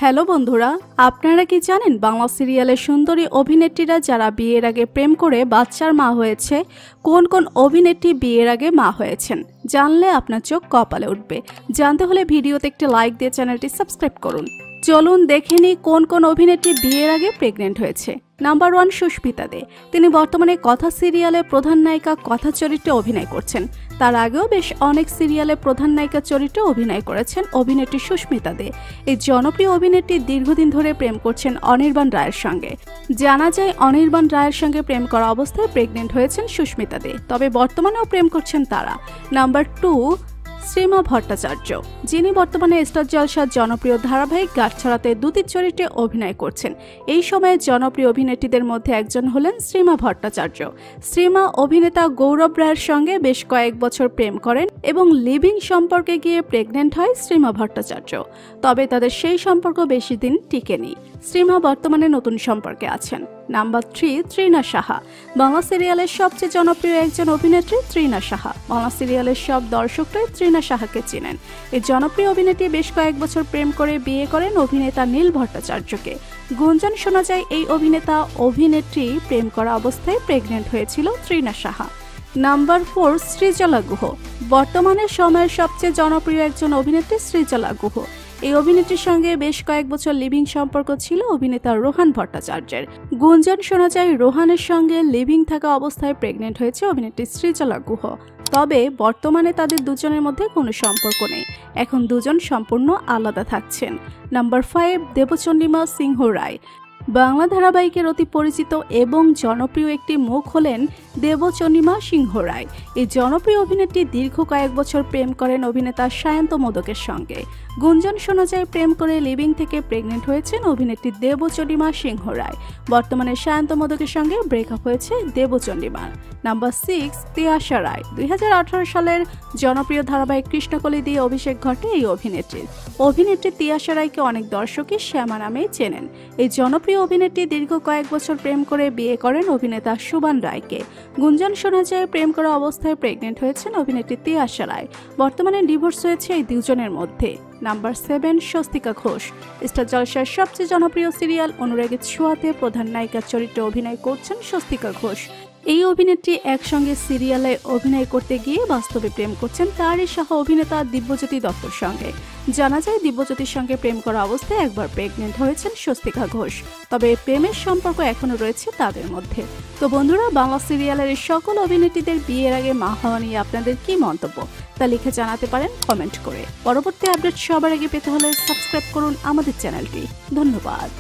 Hello বন্ধুরা, আপনারা কি জানেন বাংলা সিরিয়ালের সুন্দরী অভিনেত্রীরা যারা বিয়ের আগে প্রেম করে বাচ্চার মা হয়েছে, কোন কোন অভিনেত্রী বিয়ের আগে মা হয়েছেন? জানলে আপনার চোখ কপালে উঠবে। জানতে হলে ভিডিওতে একটি লাইক দিয়ে চ্যানেলটি সাবস্ক্রাইব করুন। চলুন দেখে নিই কোন কোন অভিনেত্রী বিয়ের আগে প্রেগনেন্ট হয়েছে। নাম্বার 1, সুস্মিতা দে। তিনি বর্তমানে কথা সিরিয়ালে প্রধান নায়িকা কথা চরিত্রে অভিনয় করছেন। তার আগেও বেশ অনেক সিরিয়ালে প্রধান নায়িকা চরিত্রে অভিনয় করেছেন অভিনেত্রী সুস্মিতা দে। এই জনপ্রিয় অভিনেত্রী দীর্ঘদিন ধরে প্রেম করছেন অনির্বাণ রায়ের সঙ্গে। জানা যায় অনির্বাণ রায়ের সঙ্গে প্রেম করা অবস্থায় প্রেগনেন্ট হয়েছেন সুস্মিতা দে, তবে বর্তমানেও প্রেম করছেন তারা। নাম্বার 2, শ্রীমা ভট্টাচার্য, যিনি বর্তমানে স্টার জলসার জনপ্রিয় ধারাবাহিক গাঁটছড়াতে দুটি চরিত্রে অভিনয় করছেন। এই সময়ে জনপ্রিয় অভিনেত্রীদের মধ্যে একজন হলেন শ্রীমা ভট্টাচার্য। শ্রীমা অভিনেতা গৌরব রায়ের সঙ্গে বেশ কয়েক বছর প্রেম করেন এবং লিভিং সম্পর্কে গিয়ে প্রেগনেন্ট হয় শ্রীমা ভট্টাচার্য। তবে তাদের সেই সম্পর্ক বেশি দিন টিকেনি। শ্রীমা বর্তমানে নতুন সম্পর্কে আছেন। নাম্বার 3, তৃণা সাহা। বাংলা সিরিয়ালের সবচেয়ে জনপ্রিয় একজন অভিনেত্রী তৃণা সাহা। বাংলা সিরিয়ালের সব দর্শকরাই তৃণা সাহাকে চেনেন। এই জনপ্রিয় অভিনেত্রী বেশ কয়েক বছর প্রেম করে বিয়ে করেন অভিনেতা নীল ভট্টাচার্যকে। গুঞ্জন শোনা যায় এই অভিনেত্রী প্রেম করা অবস্থায় প্রেগনেন্ট হয়েছিল তৃণা সাহা। নাম্বার 4, সৃজলা গুহ। বর্তমানে সময়ের সবচেয়ে জনপ্রিয় একজন অভিনেত্রী সৃজলা গুহ। এই অভিনেত্রীর সঙ্গে বেশ কয়েক বছর লিভিং সম্পর্ক ছিল অভিনেতা রোহান ভট্টাচার্যের। গুঞ্জন শোনা যায় রোহানের সঙ্গে লিভিং থাকা অবস্থায় প্রেগনেন্ট হয়েছে অভিনেত্রী সৃজলা গুহ। তবে বর্তমানে তাদের দুজনের মধ্যে কোনো সম্পর্ক নেই। এখন দুজন সম্পূর্ণ আলাদা থাকছেন। নাম্বার 5, দেবচন্ডিমা সিংহ রায়। বাংলা ধারাবাহিকের অতি পরিচিত এবং জনপ্রিয় একটি মুখ হলেন দেবচন্ডিমা সিংহ রায়। এই জনপ্রিয় অভিনেত্রী দীর্ঘ কয়েক বছর প্রেম করেন অভিনেতা সায়ন্ত মোদকের সঙ্গে। গুঞ্জন শোনা যায় প্রেম করে লিভিং থেকে প্রেগনেন্ট হয়েছেন অভিনেত্রী দেবচন্ডিমা সিংহ রায়। বর্তমানে সায়ন্ত মোদকের সঙ্গে ব্রেকআপ হয়েছে দেবচন্ডিমার। নাম্বার 6, তিয়াশা রায়। 2018 সালের জনপ্রিয় ধারাবাহিক কৃষ্ণকলি দিয়ে অভিষেক ঘটে এই অভিনেত্রী তিয়াশা রায়কে অনেক দর্শকই শ্যামা নামেই চেনেন। এই জনপ্রিয় অভিনেত্রী দীর্ঘ কয়েক বছর প্রেম করে বিয়ে করেন অভিনেতা সুবান রায়কে। গুঞ্জন শোনা যায় প্রেম করা অবস্থায় প্রেগনেন্ট হয়েছেন অভিনেত্রী তিয়াশা রায়। বর্তমানে ডিভোর্স হয়েছে এই দুজনের মধ্যে। নাম্বার 7, স্বস্তিকা ঘোষ। স্টার জলসার সবচেয়ে জনপ্রিয় সিরিয়াল অনুরাগীর ছোঁয়াতে প্রধান নায়িকার চরিত্রে অভিনয় করছেন স্বস্তিকা ঘোষ। এই অভিনেত্রী একসঙ্গে সিরিয়ালে অভিনয় করতে গিয়ে বাস্তবে প্রেম করছেন তারই সহ অভিনেতা দিব্যজ্যোতি দত্তর সঙ্গে। জানা যায় দিব্যজ্যোতির সঙ্গে প্রেম করা অবস্থায় একবার প্রেগনেন্ট হয়েছেন স্বস্তিকা ঘোষ। তবে প্রেমের সম্পর্ক এখনো রয়েছে তাদের মধ্যে। তো বন্ধুরা, বাংলা সিরিয়ালের সকল অভিনেত্রীদের বিয়ের আগে মা হওয়া নিয়ে আপনাদের কি মন্তব্য তা লিখে জানাতে পারেন কমেন্ট করে। পরবর্তী আপডেট সবার আগে পেতে হলে সাবস্ক্রাইব করুন আমাদের চ্যানেলটি। ধন্যবাদ।